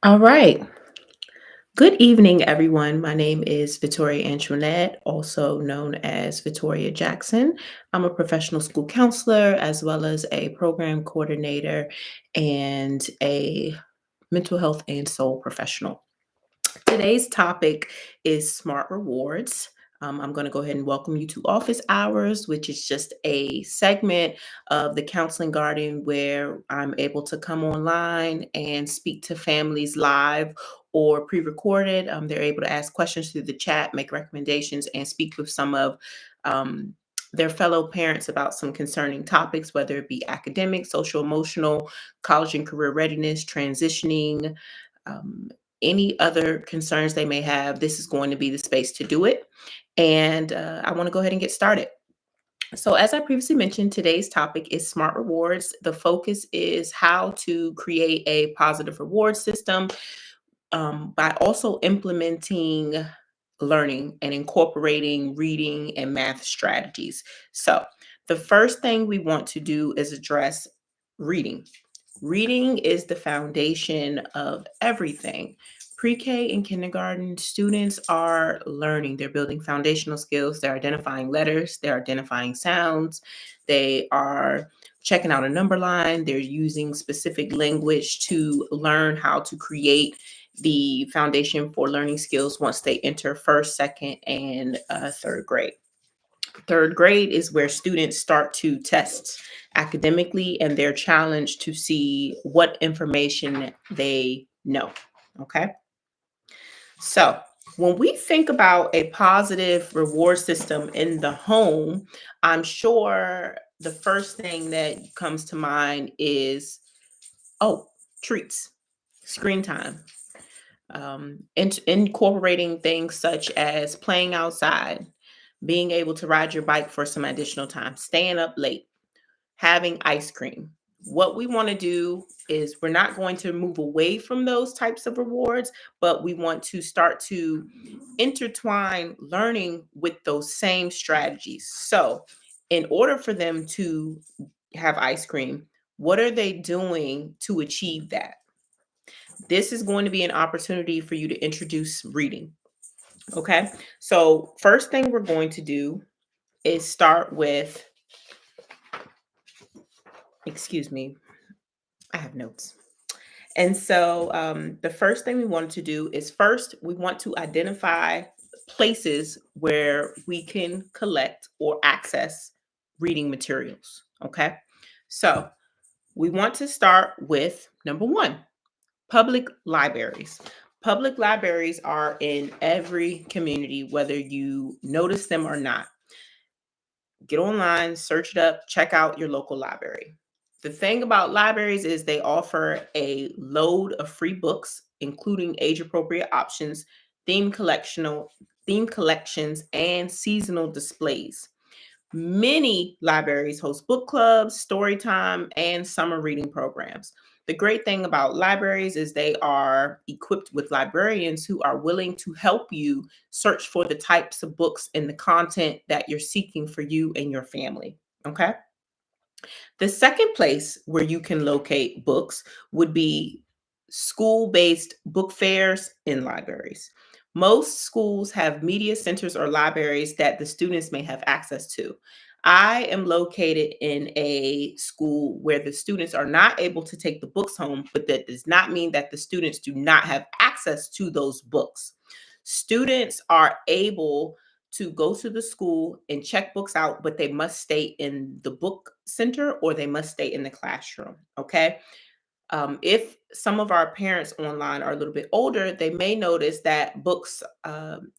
All right. Good evening, everyone. My name is Vittoria Antionette, also known as Vittoria Jackson. I'm a professional school counselor as well as a program coordinator and a mental health and soul professional. Today's topic is smart rewards. I'm going to go ahead and welcome you to Office Hours, which is just a segment of the Counseling Garden where I'm able to come online and speak to families live or pre recorded. They're able to ask questions through the chat, make recommendations, and speak with some of um, their fellow parents about some concerning topics, whether it be academic, social, emotional, college and career readiness, transitioning. Um, any other concerns they may have, this is going to be the space to do it. And I want to go ahead and get started. So, as I previously mentioned, today's topic is smart rewards. The focus is how to create a positive reward system by also implementing learning and incorporating reading and math strategies. So, the first thing we want to do is address reading. Reading is the foundation of everything. Pre K and kindergarten students are learning. They're building foundational skills. They're identifying letters, they're identifying sounds, they are checking out a number line, they're using specific language to learn how to create the foundation for learning skills once they enter first, second, and third grade. Third grade is where students start to test academically and they're challenged to see what information they know. Okay. So, when we think about a positive reward system in the home, I'm sure the first thing that comes to mind is, oh, treats, screen time, incorporating things such as playing outside, being able to ride your bike for some additional time, staying up late, having ice cream. What we want to do is we're not going to move away from those types of rewards, but we want to start to intertwine learning with those same strategies. So, in order for them to have ice cream, what are they doing to achieve that? This is going to be an opportunity for you to introduce reading. Okay. So, first thing we're going to do is start with, excuse me, I have notes. And so, the first thing we want to do is first, we want to identify places where we can collect or access reading materials. Okay. So, we want to start with number one, public libraries. Public libraries are in every community, whether you notice them or not. Get online, search it up, check out your local library. The thing about libraries is they offer a load of free books, including age-appropriate options, theme collectional theme collections, and seasonal displays. Many libraries host book clubs, story time, and summer reading programs. The great thing about libraries is they are equipped with librarians who are willing to help you search for the types of books and the content that you're seeking for you and your family. Okay. The second place where you can locate books would be school based book fairs in libraries. Most schools have media centers or libraries that the students may have access to. I am located in a school where the students are not able to take the books home, but that does not mean that the students do not have access to those books. Students are able to go to the school and check books out, but they must stay in the book center or they must stay in the classroom. Okay. If some of our parents online are a little bit older, they may notice that books,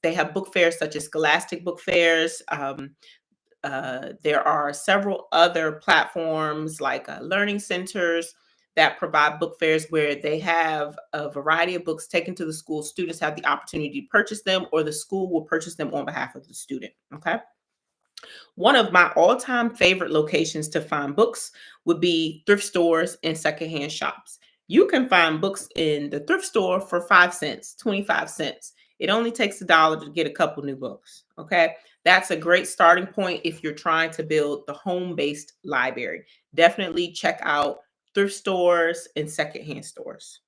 they have book fairs such as Scholastic book fairs. There are several other platforms like learning centers that provide book fairs where they have a variety of books taken to the school. Students have the opportunity to purchase them, or the school will purchase them on behalf of the student. Okay. One of my all time favorite locations to find books would be thrift stores and secondhand shops. You can find books in the thrift store for 5 cents, 25 cents. It only takes $1 to get a couple new books. Okay. That's a great starting point if you're trying to build the home based library. Definitely check out thrift stores and secondhand stores.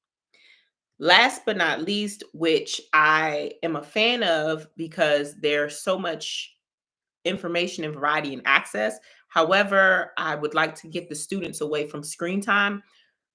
Last but not least, which I am a fan of because there's so much information and variety and access. However, I would like to get the students away from screen time,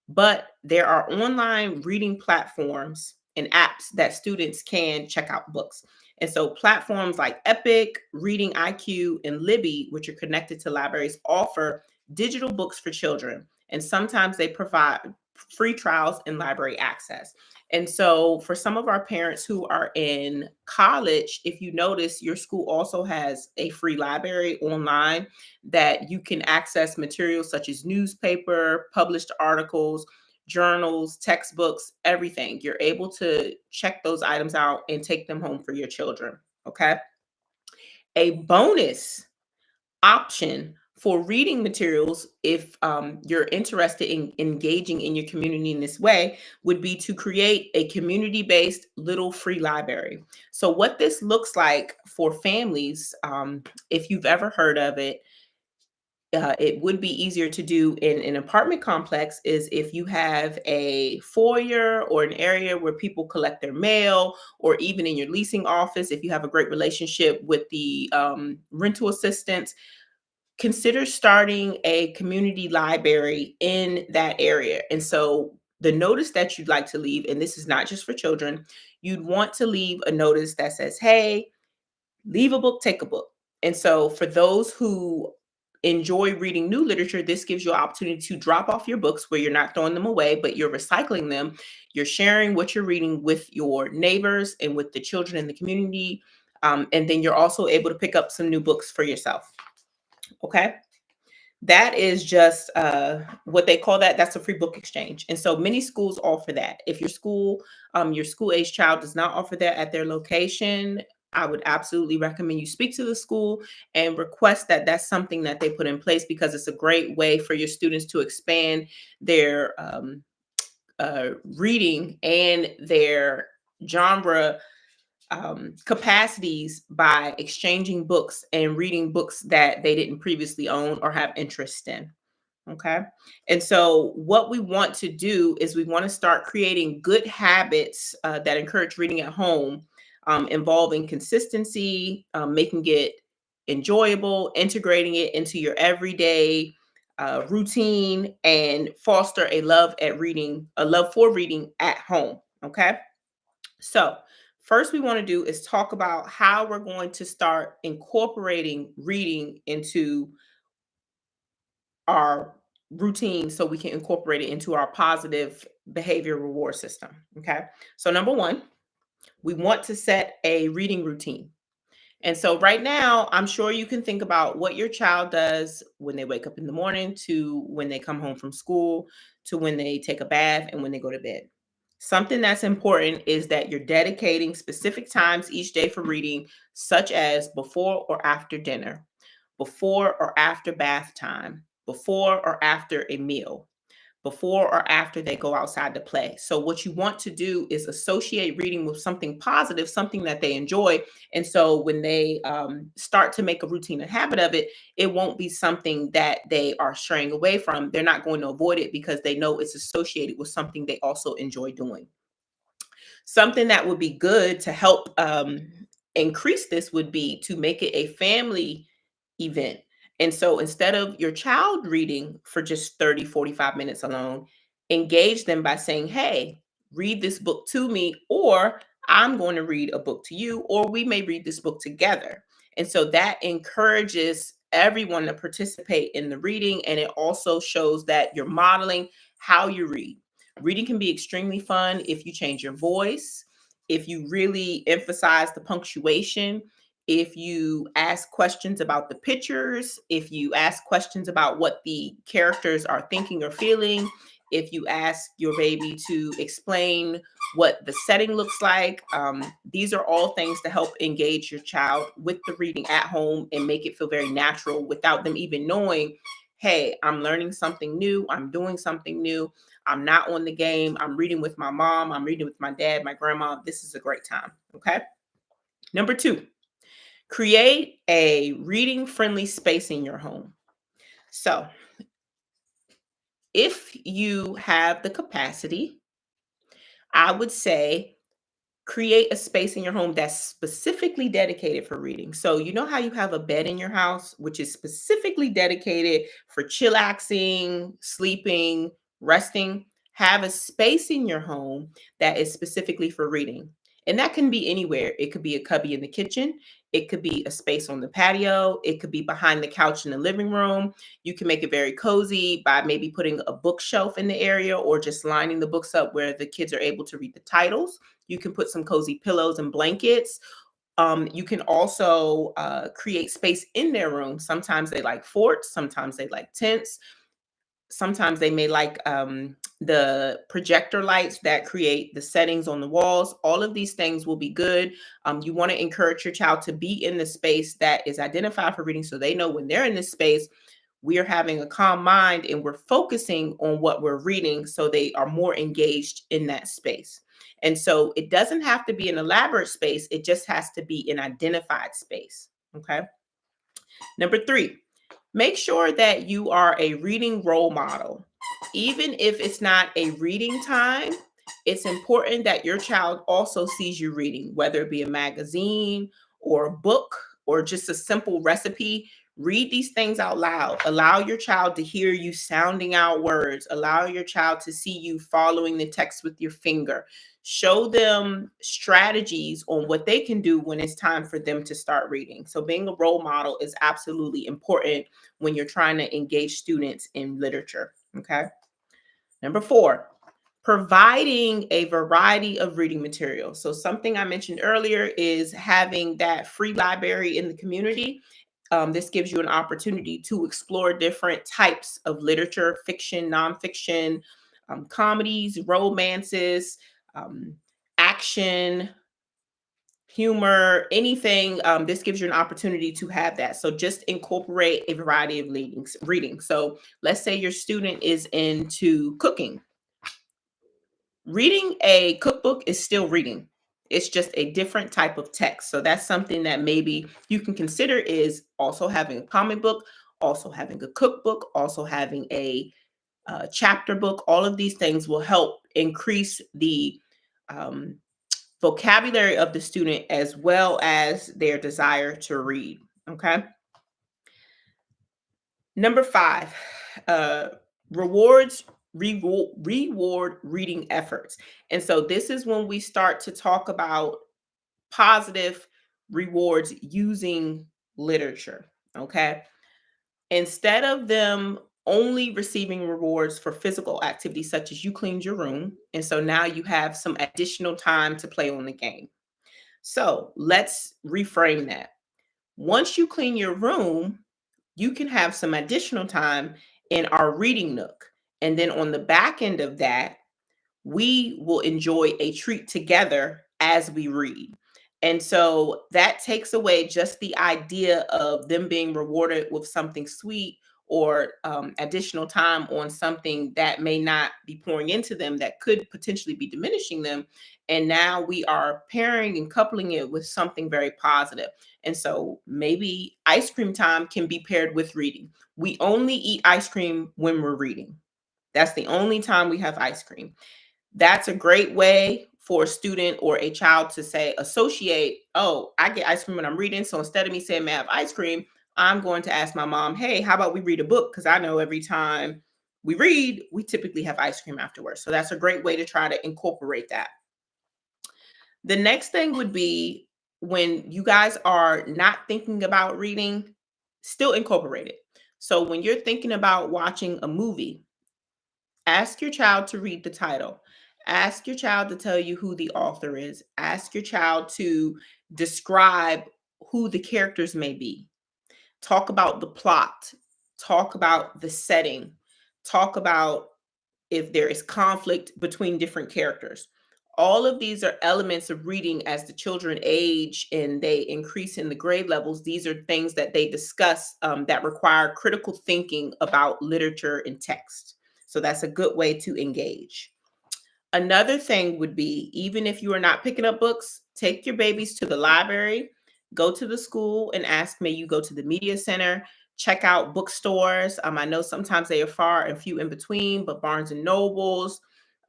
but there are online reading platforms and apps that students can check out books. And so platforms like Epic, Reading IQ, and Libby, which are connected to libraries, offer digital books for children. And sometimes they provide free trials and library access. And so for some of our parents who are in college, if you notice, your school also has a free library online that you can access materials such as newspaper, published articles, journals, textbooks, everything. You're able to check those items out and take them home for your children. Okay. A bonus option for reading materials, if you're interested in engaging in your community in this way, would be to create a community based little free library. So, what this looks like for families, if you've ever heard of it, it would be easier to do in an apartment complex is if you have a foyer or an area where people collect their mail, or even in your leasing office, if you have a great relationship with the rental assistants, consider starting a community library in that area. And so the notice that you'd like to leave, and this is not just for children, you'd want to leave a notice that says, hey, leave a book, take a book. And so for those who enjoy reading new literature, this gives you an opportunity to drop off your books where you're not throwing them away, but you're recycling them. You're sharing what you're reading with your neighbors and with the children in the community. And then you're also able to pick up some new books for yourself. Okay. That is just what they call that. That's a free book exchange. And so many schools offer that. If your school age child does not offer that at their location, I would absolutely recommend you speak to the school and request that that's something that they put in place, because it's a great way for your students to expand their reading and their genre capacities by exchanging books and reading books that they didn't previously own or have interest in. Okay. And so, what we want to do is we want to start creating good habits that encourage reading at home, involving consistency, making it enjoyable, integrating it into your everyday routine, and foster a love for reading at home. Okay. So, first, we want to do is talk about how we're going to start incorporating reading into our routine so we can incorporate it into our positive behavior reward system. Okay. So, number one, we want to set a reading routine. And so, right now, I'm sure you can think about what your child does when they wake up in the morning, to when they come home from school, to when they take a bath, and when they go to bed. Something that's important is that you're dedicating specific times each day for reading, such as before or after dinner, before or after bath time, before or after a meal, before or after they go outside to play. So, what you want to do is associate reading with something positive, something that they enjoy. And so, when they start to make a routine and habit of it, it won't be something that they are straying away from. They're not going to avoid it because they know it's associated with something they also enjoy doing. Something that would be good to help increase this would be to make it a family event. And so instead of your child reading for just 30, 45 minutes alone, engage them by saying, hey, read this book to me, or I'm going to read a book to you, or we may read this book together. And so that encourages everyone to participate in the reading. And it also shows that you're modeling how you read. Reading can be extremely fun if you change your voice, if you really emphasize the punctuation, if you ask questions about the pictures, if you ask questions about what the characters are thinking or feeling, if you ask your baby to explain what the setting looks like. These are all things to help engage your child with the reading at home and make it feel very natural without them even knowing, hey, I'm learning something new, I'm doing something new. I'm not on the game. I'm reading with my mom. I'm reading with my dad, my grandma. This is a great time. Okay. Number two, create a reading friendly space in your home. So, if you have the capacity, I would say create a space in your home that's specifically dedicated for reading. So, you know how you have a bed in your house, which is specifically dedicated for chillaxing, sleeping, resting? Have a space in your home that is specifically for reading. And that can be anywhere. It could be a cubby in the kitchen. It could be a space on the patio. It could be behind the couch in the living room. You can make it very cozy by maybe putting a bookshelf in the area or just lining the books up where the kids are able to read the titles. You can put some cozy pillows and blankets. You can also create space in their room. Sometimes they like forts, sometimes they like tents, sometimes they may like the projector lights that create the settings on the walls. All of these things will be good. You want to encourage your child to be in the space that is identified for reading so they know when they're in this space, we are having a calm mind and we're focusing on what we're reading so they are more engaged in that space. And so it doesn't have to be an elaborate space, it just has to be an identified space. Okay. Number three, make sure that you are a reading role model. Even if it's not a reading time, it's important that your child also sees you reading, whether it be a magazine or a book or just a simple recipe. Read these things out loud. Allow your child to hear you sounding out words. Allow your child to see you following the text with your finger. Show them strategies on what they can do when it's time for them to start reading. So, being a role model is absolutely important when you're trying to engage students in literature. Okay. Number four, providing a variety of reading materials. So, something I mentioned earlier is having that free library in the community. This gives you an opportunity to explore different types of literature, fiction, nonfiction, comedies, romances, um, action, humor, anything. This gives you an opportunity to have that. So just incorporate a variety of reading. So let's say your student is into cooking. Reading a cookbook is still reading. It's just a different type of text. So that's something that maybe you can consider is also having a comic book, also having a cookbook, also having a chapter book. All of these things will help increase the um, vocabulary of the student as well as their desire to read. Okay. Number five, uh, rewards, reward reading efforts. And so this is when we start to talk about positive rewards using literature. Okay. Instead of them only receiving rewards for physical activities such as you cleaned your room. And so now you have some additional time to play on the game. So let's reframe that. Once you clean your room, you can have some additional time in our reading nook. And then on the back end of that, we will enjoy a treat together as we read. And so that takes away just the idea of them being rewarded with something sweet or additional time on something that may not be pouring into them that could potentially be diminishing them. And now we are pairing and coupling it with something very positive. And so maybe ice cream time can be paired with reading. We only eat ice cream when we're reading. That's the only time we have ice cream. That's a great way for a student or a child to say, associate, oh, I get ice cream when I'm reading. So instead of me saying, may I have ice cream, I'm going to ask my mom, hey, how about we read a book? Because I know every time we read, we typically have ice cream afterwards. So that's a great way to try to incorporate that. The next thing would be when you guys are not thinking about reading, still incorporate it. So when you're thinking about watching a movie, ask your child to read the title. Ask your child to tell you who the author is. Ask your child to describe who the characters may be. Talk about the plot. Talk about the setting. Talk about if there is conflict between different characters. All of these are elements of reading as the children age and they increase in the grade levels. These are things that they discuss that require critical thinking about literature and text. So that's a good way to engage. Another thing would be even if you are not picking up books, take your babies to the library, go to the school and ask, may you go to the media center, check out bookstores. I know sometimes they are far and few in between, but Barnes and Nobles,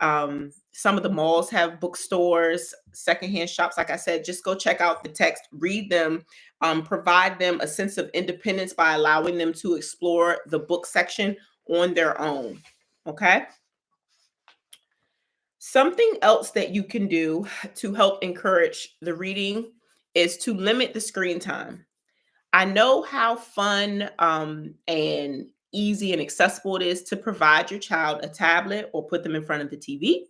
Some of the malls have bookstores, secondhand shops. Like I said, just go check out the text, read them, provide them a sense of independence by allowing them to explore the book section on their own. Okay. Something else that you can do to help encourage the reading is to limit the screen time. I know how fun and easy and accessible it is to provide your child a tablet or put them in front of the TV.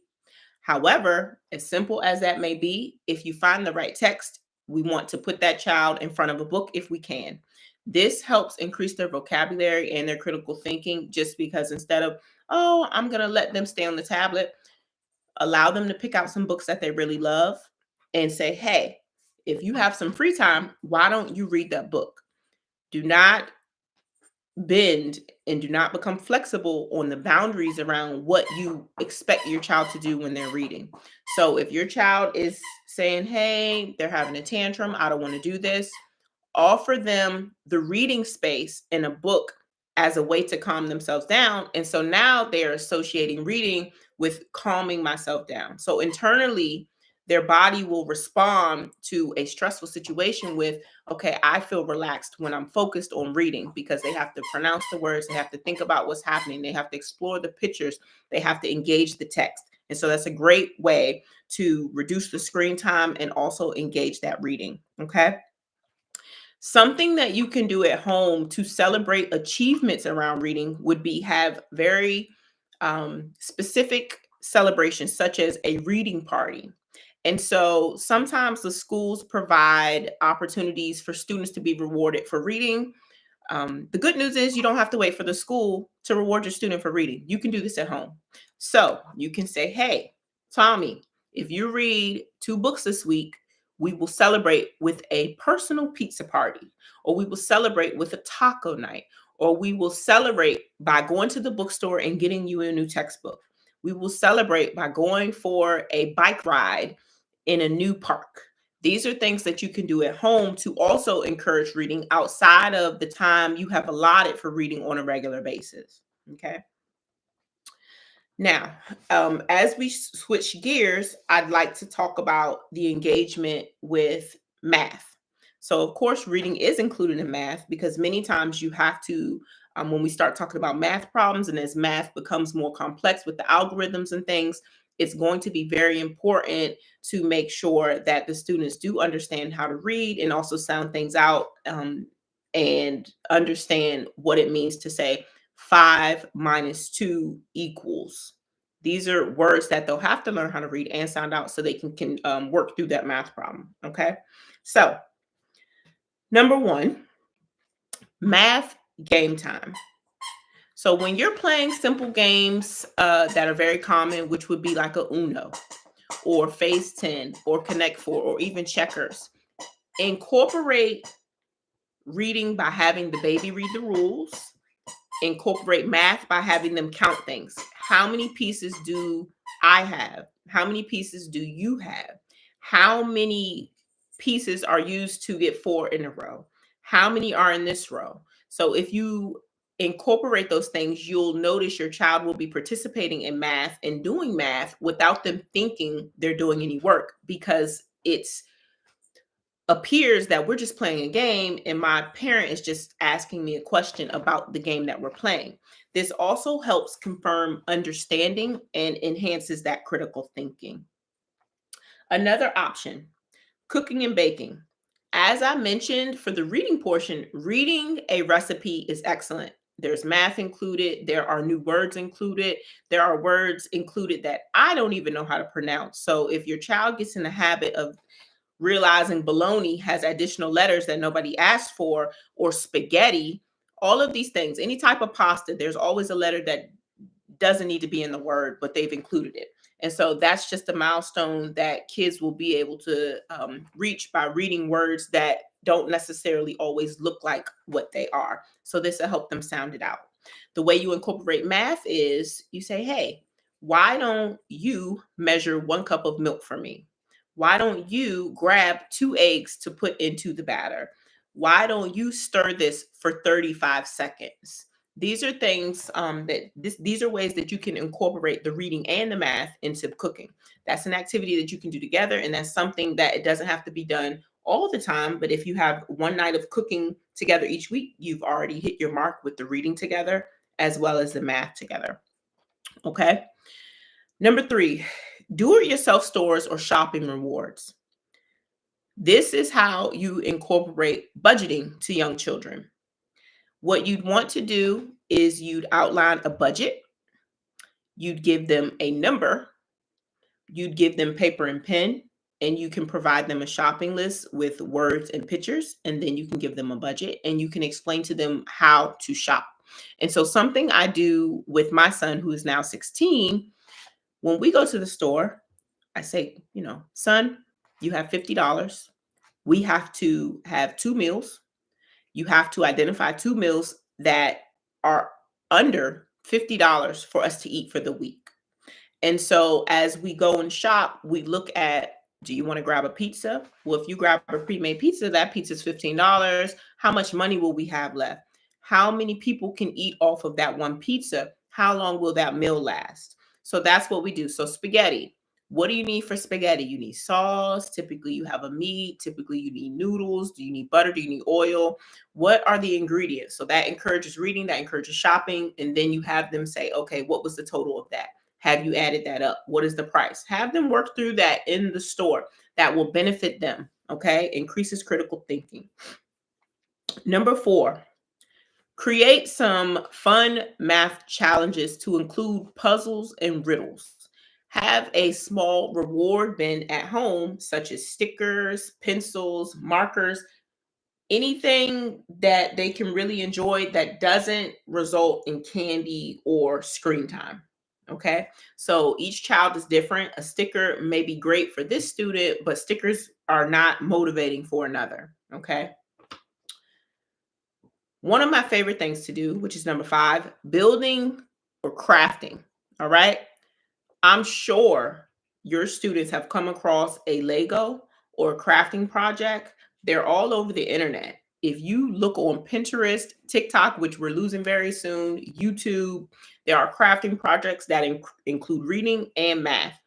However, as simple as that may be, if you find the right text, we want to put that child in front of a book if we can. This helps increase their vocabulary and their critical thinking just because instead of, oh, I'm going to let them stay on the tablet, allow them to pick out some books that they really love and say, hey, if you have some free time, why don't you read that book? Do not bend and do not become flexible on the boundaries around what you expect your child to do when they're reading. So if your child is saying, hey, they're having a tantrum, I don't want to do this, offer them the reading space in a book as a way to calm themselves down. And so now they're associating reading with calming myself down. So internally, their body will respond to a stressful situation with, okay, I feel relaxed when I'm focused on reading because they have to pronounce the words, they have to think about what's happening, they have to explore the pictures, they have to engage the text. And so that's a great way to reduce the screen time and also engage that reading. Okay. Something that you can do at home to celebrate achievements around reading would be have very specific celebrations, such as a reading party. And so sometimes the schools provide opportunities for students to be rewarded for reading. The good news is you don't have to wait for the school to reward your student for reading. You can do this at home. So you can say, hey, Tommy, if you read 2 books this week, we will celebrate with a personal pizza party, or we will celebrate with a taco night, or we will celebrate by going to the bookstore and getting you a new textbook. We will celebrate by going for a bike ride in a new park. These are things that you can do at home to also encourage reading outside of the time you have allotted for reading on a regular basis. Okay. Now, as we switch gears, I'd like to talk about the engagement with math. So, of course, reading is included in math because many times you have to, when we start talking about math problems and as math becomes more complex with the algorithms and things, it's going to be very important to make sure that the students do understand how to read and also sound things out and understand what it means to say 5 minus 2 equals. These are words that they'll have to learn how to read and sound out so they can work through that math problem. Okay. So, number one, math game time. So, when you're playing simple games that are very common, which would be like a Uno or Phase 10 or Connect Four or even checkers, incorporate reading by having the baby read the rules, incorporate math by having them count things. How many pieces do I have? How many pieces do you have? How many pieces are used to get 4 in a row? How many are in this row? So if you incorporate those things, you'll notice your child will be participating in math and doing math without them thinking they're doing any work because it's appears that we're just playing a game and my parent is just asking me a question about the game that we're playing. This also helps confirm understanding and enhances that critical thinking. Another option, cooking and baking. As I mentioned, for the reading portion, reading a recipe is excellent. There's math included, there are new words included, there are words included that I don't even know how to pronounce. So if your child gets in the habit of realizing bologna has additional letters that nobody asked for, or spaghetti, all of these things, any type of pasta, there's always a letter that doesn't need to be in the word, but they've included it. And so that's just a milestone that kids will be able to reach by reading words that don't necessarily always look like what they are. So this will help them sound it out. The way you incorporate math is you say, hey, why don't you measure 1 cup of milk for me? Why don't you grab 2 eggs to put into the batter? Why don't you stir this for 35 seconds? These are things these are ways that you can incorporate the reading and the math into cooking. That's an activity that you can do together, and that's something that it doesn't have to be done all the time. But if you have one night of cooking together each week, you've already hit your mark with the reading together as well as the math together. Okay. Number three, do it yourself stores or shopping rewards. This is how you incorporate budgeting to young children. What you'd want to do is you'd outline a budget, you'd give them a number, you'd give them paper and pen, and you can provide them a shopping list with words and pictures, and then you can give them a budget and you can explain to them how to shop. And so, something I do with my son, who is now 16, when we go to the store, I say, son, you have $50. We have to have two meals. You have to identify two meals that are under $50 for us to eat for the week. And so as we go and shop, we look at, do you want to grab a pizza? Well, if you grab a pre-made pizza, that pizza is $15. How much money will we have left? How many people can eat off of that one pizza? How long will that meal last? So that's what we do. So spaghetti. What do you need for spaghetti? You need sauce. Typically, you have a meat. Typically, you need noodles. Do you need butter? Do you need oil? What are the ingredients? So that encourages reading, that encourages shopping. And then you have them say, okay, what was the total of that? Have you added that up? What is the price? Have them work through that in the store. That will benefit them. Okay. Increases critical thinking. Number four, create some fun math challenges to include puzzles and riddles. Have a small reward bin at home, such as stickers, pencils, markers, anything that they can really enjoy that doesn't result in candy or screen time. Okay. So each child is different. A sticker may be great for this student, but stickers are not motivating for another. Okay. One of my favorite things to do, which is number five, building or crafting. All right. I'm sure your students have come across a Lego or a crafting project. They're all over the internet. If you look on Pinterest, TikTok, which we're losing very soon, YouTube, there are crafting projects that include reading and math.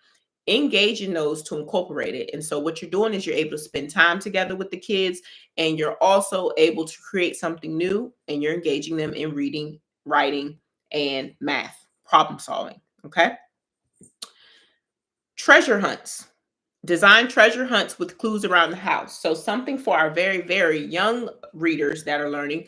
Engage in those to incorporate it. And so, what you're doing is you're able to spend time together with the kids, and you're also able to create something new, and you're engaging them in reading, writing, and math, problem solving. Okay. Treasure hunts. Design treasure hunts with clues around the house. So, something for our very, very young readers that are learning.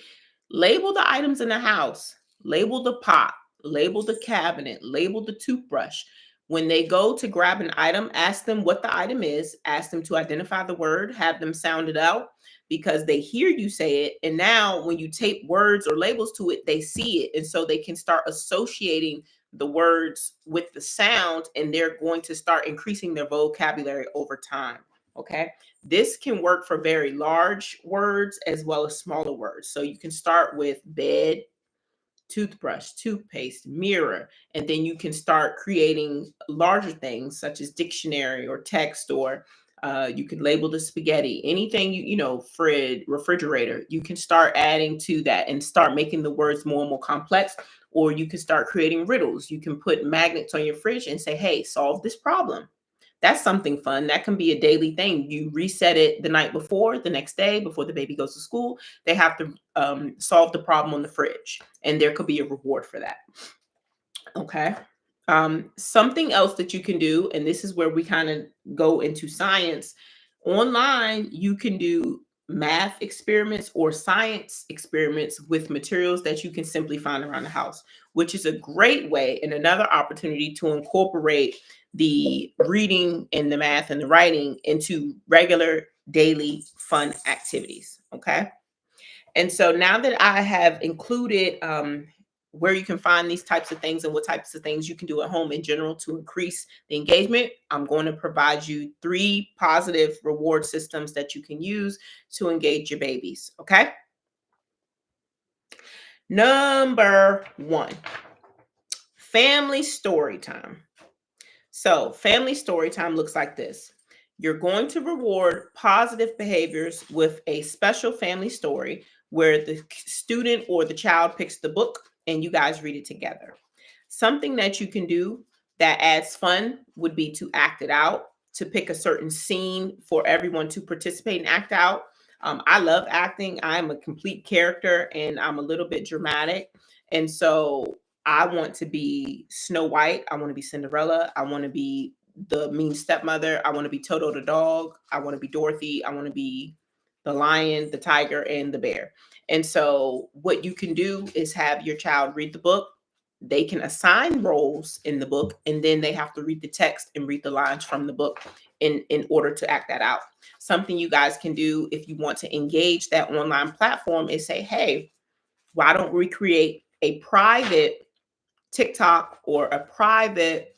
Label the items in the house, label the pot, label the cabinet, label the toothbrush. When they go to grab an item, ask them what the item is, ask them to identify the word, have them sound it out because they hear you say it. And now, when you tape words or labels to it, they see it. And so they can start associating the words with the sound, and they're going to start increasing their vocabulary over time. Okay. This can work for very large words as well as smaller words. So you can start with bed, toothbrush, toothpaste, mirror, and then you can start creating larger things such as dictionary or text, or you can label the spaghetti, anything fridge, refrigerator. You can start adding to that and start making the words more and more complex. Or you can start creating riddles. You can put magnets on your fridge and say, hey, solve this problem. That's something fun. That can be a daily thing. You reset it the night before, the next day, before the baby goes to school. They have to solve the problem on the fridge, and there could be a reward for that. Okay. Something else that you can do, and this is where we kind of go into science. Online, you can do math experiments or science experiments with materials that you can simply find around the house, which is a great way and another opportunity to incorporate the reading and the math and the writing into regular daily fun activities. Okay. And so now that I have included where you can find these types of things and what types of things you can do at home in general to increase the engagement, I'm going to provide you 3 positive reward systems that you can use to engage your babies. Okay. Number 1, family story time. So, family story time looks like this. You're going to reward positive behaviors with a special family story where the student or the child picks the book, and you guys read it together. Something that you can do that adds fun would be to act it out, to pick a certain scene for everyone to participate and act out. I love acting. I'm a complete character and I'm a little bit dramatic. And so I want to be Snow White. I want to be Cinderella. I want to be the mean stepmother. I want to be Toto the dog. I want to be Dorothy. I want to be the lion, the tiger, and the bear. And so what you can do is have your child read the book. They can assign roles in the book, and then they have to read the text and read the lines from the book in order to act that out. Something you guys can do if you want to engage that online platform is say, hey, why don't we create a private TikTok or a private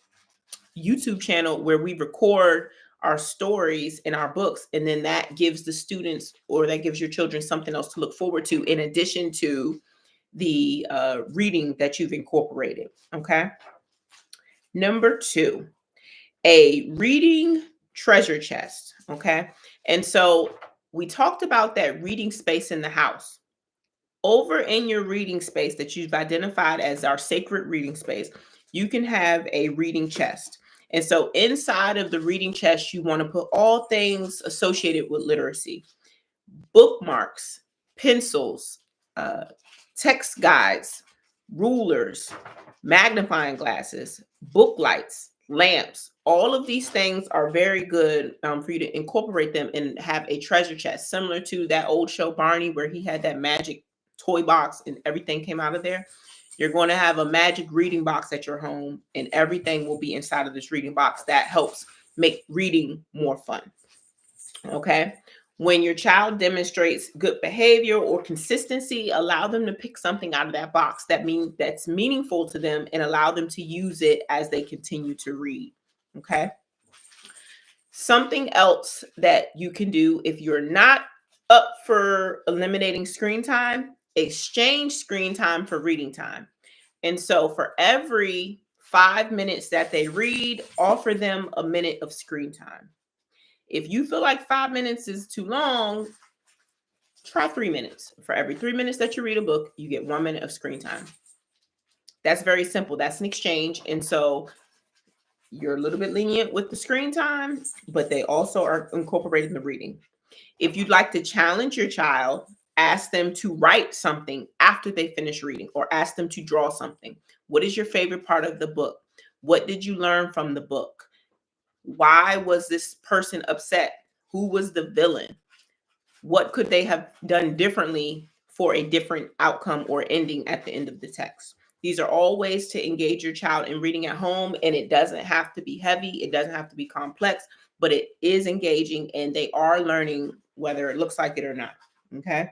YouTube channel where we record our stories and our books, and then that gives the students, or that gives your children, something else to look forward to in addition to the reading that you've incorporated. Okay. Number 2, a reading treasure chest. Okay. And so we talked about that reading space in the house. Over in your reading space that you've identified as our sacred reading space, you can have a reading chest. And so inside of the reading chest, you want to put all things associated with literacy: bookmarks, pencils, uh, text guides, rulers, magnifying glasses, book lights, lamps. All of these things are very good for you to incorporate them and have a treasure chest, similar to that old show Barney, where he had that magic toy box and everything came out of there. You're going to have a magic reading box at your home, and everything will be inside of this reading box. That helps make reading more fun. Okay. When your child demonstrates good behavior or consistency, allow them to pick something out of that box that's meaningful to them, and allow them to use it as they continue to read. Okay. Something else that you can do if you're not up for eliminating screen time, exchange screen time for reading time. And so for every 5 minutes that they read, offer them a minute of screen time. If you feel like 5 minutes is too long, try 3 minutes. For every 3 minutes that you read a book, you get 1 minute of screen time. That's very simple. That's an exchange. And so you're a little bit lenient with the screen time, but they also are incorporating the reading. If you'd like to challenge your child, ask them to write something after they finish reading, or ask them to draw something. What is your favorite part of the book? What did you learn from the book? Why was this person upset? Who was the villain? What could they have done differently for a different outcome or ending at the end of the text? These are all ways to engage your child in reading at home, and it doesn't have to be heavy. It doesn't have to be complex, but it is engaging, and they are learning whether it looks like it or not. Okay.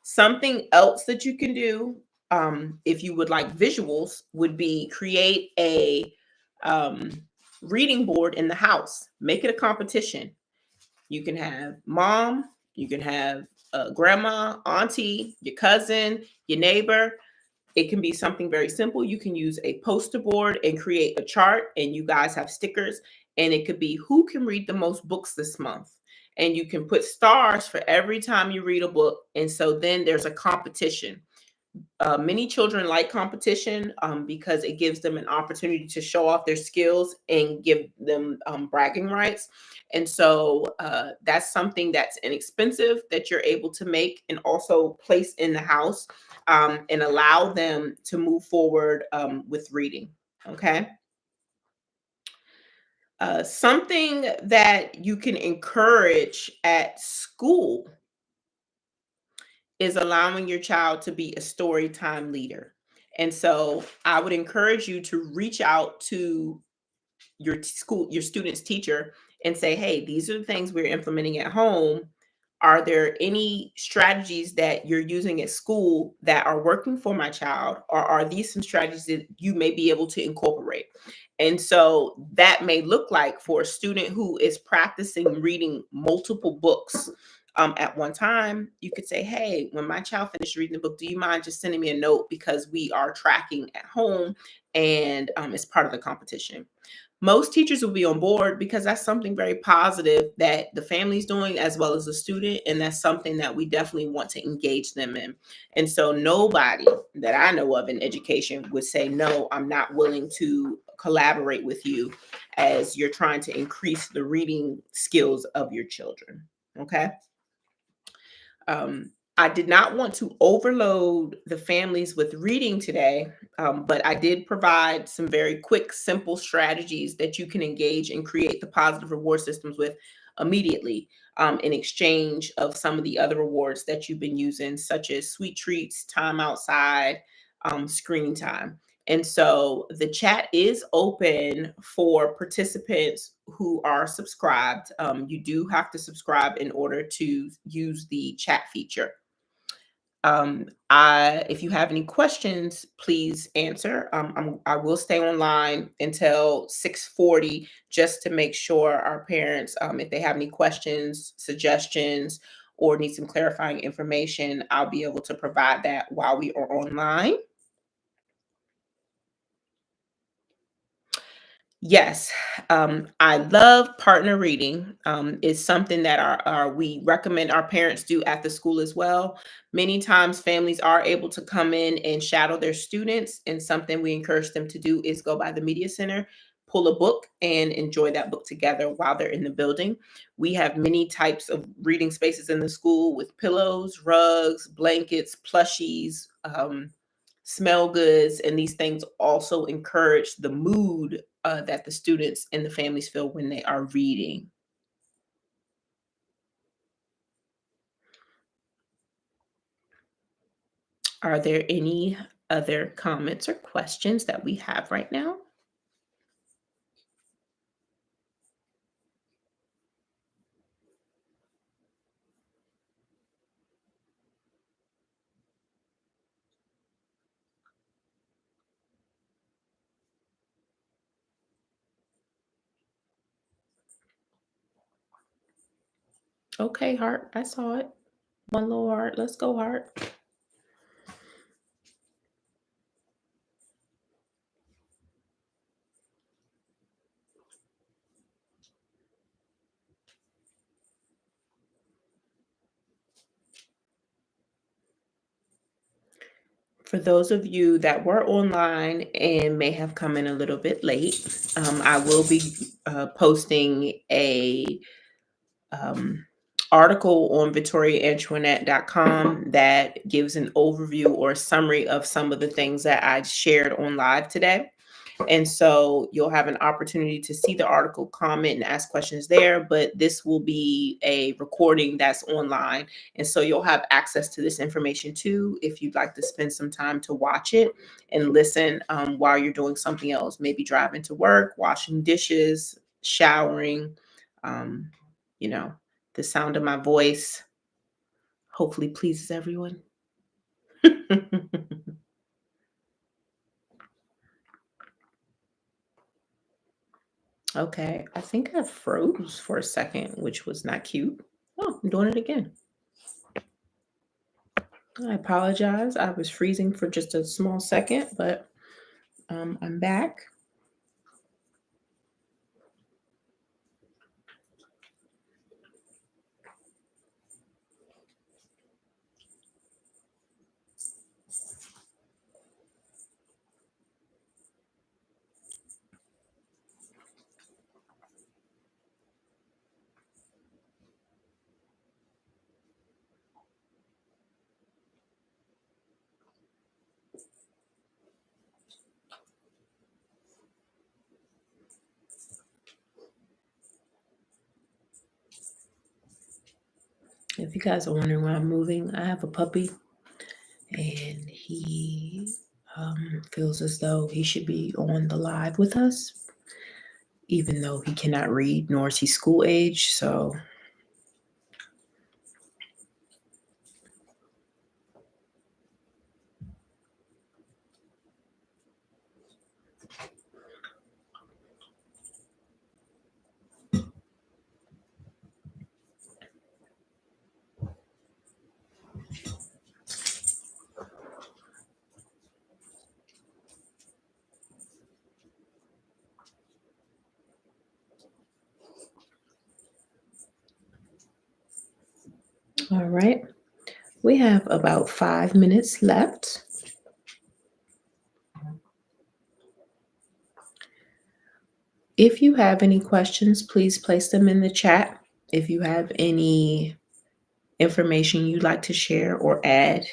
Something else that you can do, if you would like visuals, would be create a reading board in the house. Make it a competition. You can have mom, you can have grandma, auntie, your cousin, your neighbor. It can be something very simple. You can use a poster board and create a chart, and you guys have stickers. And it could be who can read the most books this month. And you can put stars for every time you read a book. And so then there's a competition. Many children like competition because it gives them an opportunity to show off their skills and give them bragging rights. And so that's something that's inexpensive that you're able to make and also place in the house and allow them to move forward with reading. Okay. Something that you can encourage at school is allowing your child to be a story time leader. And so I would encourage you to reach out to your school, your student's teacher, and say, hey, these are the things we're implementing at home. Are there any strategies that you're using at school that are working for my child? Or are these some strategies that you may be able to incorporate? And so that may look like, for a student who is practicing reading multiple books at one time, you could say, hey, when my child finished reading the book, do you mind just sending me a note, because we are tracking at home and it's part of the competition. most teachers will be on board because that's something very positive that the family's doing as well as the student. And that's something that we definitely want to engage them in. And so nobody that I know of in education would say, no, I'm not willing to collaborate with you as you're trying to increase the reading skills of your children. Okay. I did not want to overload the families with reading today, but I did provide some very quick, simple strategies that you can engage and create the positive reward systems with immediately, in exchange of some of the other rewards that you've been using, such as sweet treats, time outside, screen time. And so the chat is open for participants who are subscribed. You do have to subscribe in order to use the chat feature. If you have any questions, please answer. I will stay online until 6:40 just to make sure our parents, if they have any questions, suggestions, or need some clarifying information, I'll be able to provide that while we are online. Yes, I love partner reading. It's something that we recommend our parents do at the school as well. Many times, families are able to come in and shadow their students, and something we encourage them to do is go by the media center, pull a book, and enjoy that book together while they're in the building. We have many types of reading spaces in the school with pillows, rugs, blankets, plushies. Smell goods, and these things also encourage the mood that the students and the families feel when they are reading. Are there any other comments or questions that we have right now? Okay, heart, I saw it. One little heart. Let's go, heart. For those of you that were online and may have come in a little bit late, I will be posting a um, article on VittoriaAntionette.com that gives an overview or a summary of some of the things that I shared on live today. And so you'll have an opportunity to see the article, comment, and ask questions there. But this will be a recording that's online. And so you'll have access to this information too if you'd like to spend some time to watch it and listen while you're doing something else, maybe driving to work, washing dishes, showering. Um, you know, the sound of my voice hopefully pleases everyone. Okay, I think I froze for a second, which was not cute. Oh, I'm doing it again. I apologize. I was freezing for just a small second, but I'm back. If you guys are wondering why I'm moving, I have a puppy and he feels as though he should be on the live with us, even though he cannot read nor is he school age. So All right. We have about 5 minutes left. If you have any questions, please place them in the chat. If you have any information you'd like to share or add,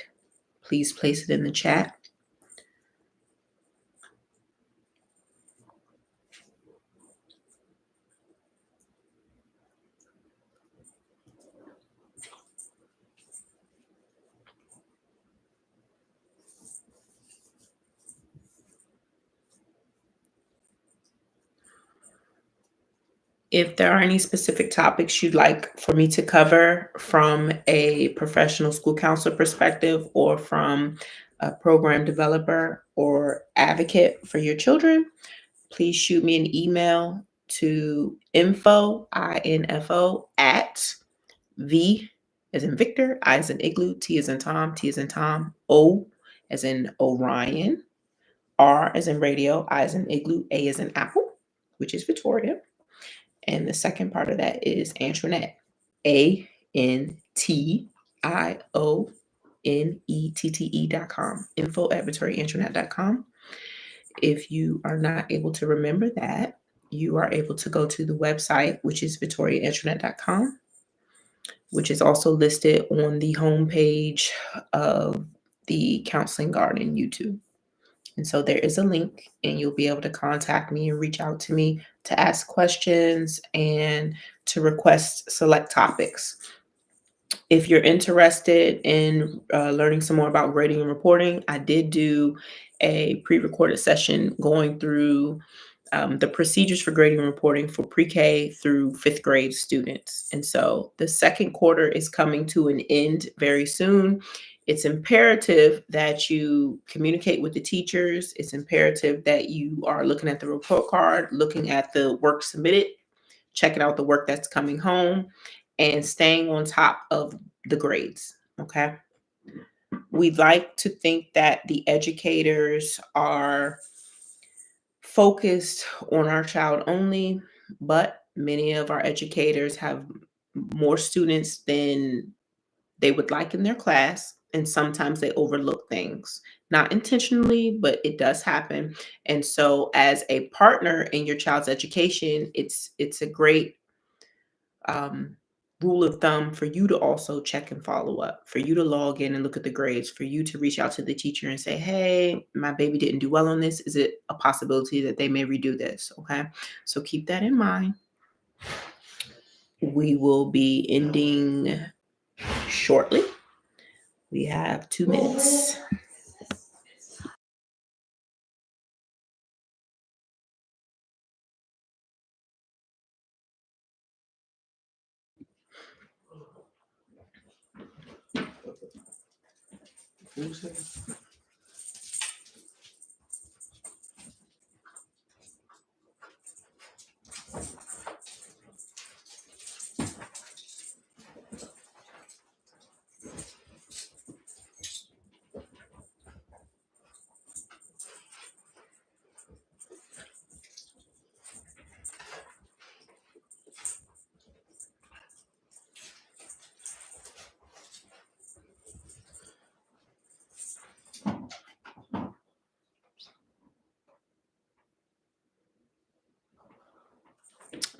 please place it in the chat. If there are any specific topics you'd like for me to cover from a professional school counselor perspective or from a program developer or advocate for your children, please shoot me an email to info at V as in Victor, I as in Igloo, T as in Tom, T as in Tom, O as in Orion, R as in Radio, I as in Igloo, A as in Apple, which is Vittoria. And the second part of that is Antionette, ANTIONETTE.com, info@VittoriaAntionette.com. If you are not able to remember that, you are able to go to the website, which is VittoriaAntionette.com, which is also listed on the homepage of the Counseling Garden YouTube. And so there is a link, and you'll be able to contact me and reach out to me to ask questions and to request select topics. If you're interested in learning some more about grading and reporting, I did do a pre-recorded session going through the procedures for grading and reporting for pre-K through fifth grade students. And so the second quarter is coming to an end very soon. It's imperative that you communicate with the teachers. It's imperative that you are looking at the report card, looking at the work submitted, checking out the work that's coming home, and staying on top of the grades. Okay. We'd like to think that the educators are focused on our child only, but many of our educators have more students than they would like in their class, and sometimes they overlook things. Not intentionally, but it does happen. And so as a partner in your child's education, it's a great um, rule of thumb for you to also check and follow up, for you to log in and look at the grades, for you to reach out to the teacher and say, hey, my baby didn't do well on this. Is it a possibility that they may redo this? Okay. So keep that in mind. We will be ending shortly. We have 2 minutes.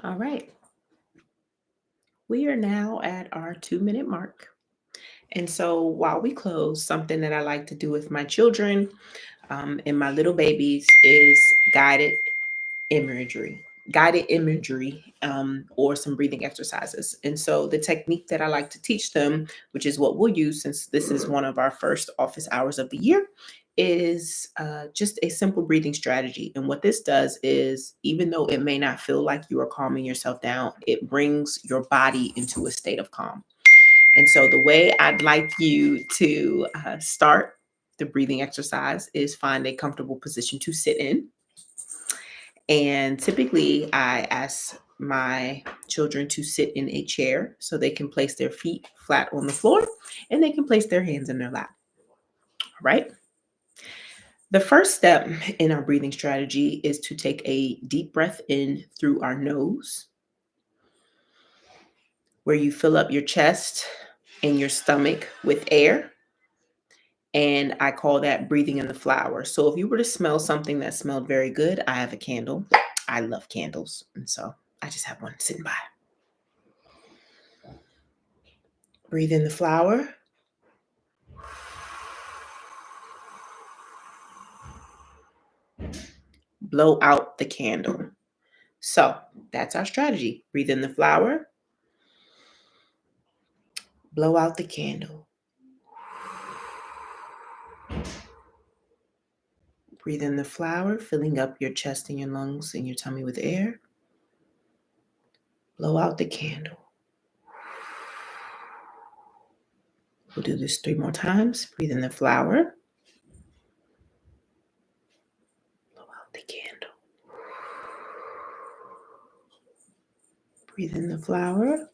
All right. We are now at our 2 minute mark. And so while we close, something that I like to do with my children and my little babies is imagery, guided imagery, or some breathing exercises. And so the technique that I like to teach them, which is what we'll use since this is one of our first office hours of the year, is just a simple breathing strategy. And what this does is, even though it may not feel like you are calming yourself down, it brings your body into a state of calm. And so the way I'd like you to start the breathing exercise is find a comfortable position to sit in. And typically, I ask my children to sit in a chair so they can place their feet flat on the floor and they can place their hands in their lap. All right. The first step in our breathing strategy is to take a deep breath in through our nose, where you fill up your chest in your stomach with air. And I call that breathing in the flower. So if you were to smell something that smelled very good, I have a candle. I love candles. And so I just have one sitting by. Breathe in the flower. Blow out the candle. So that's our strategy. Breathe in the flower. Blow out the candle. Breathe in the flower, filling up your chest and your lungs and your tummy with air. Blow out the candle. We'll do this 3 more times. Breathe in the flower. Blow out the candle. Breathe in the flower.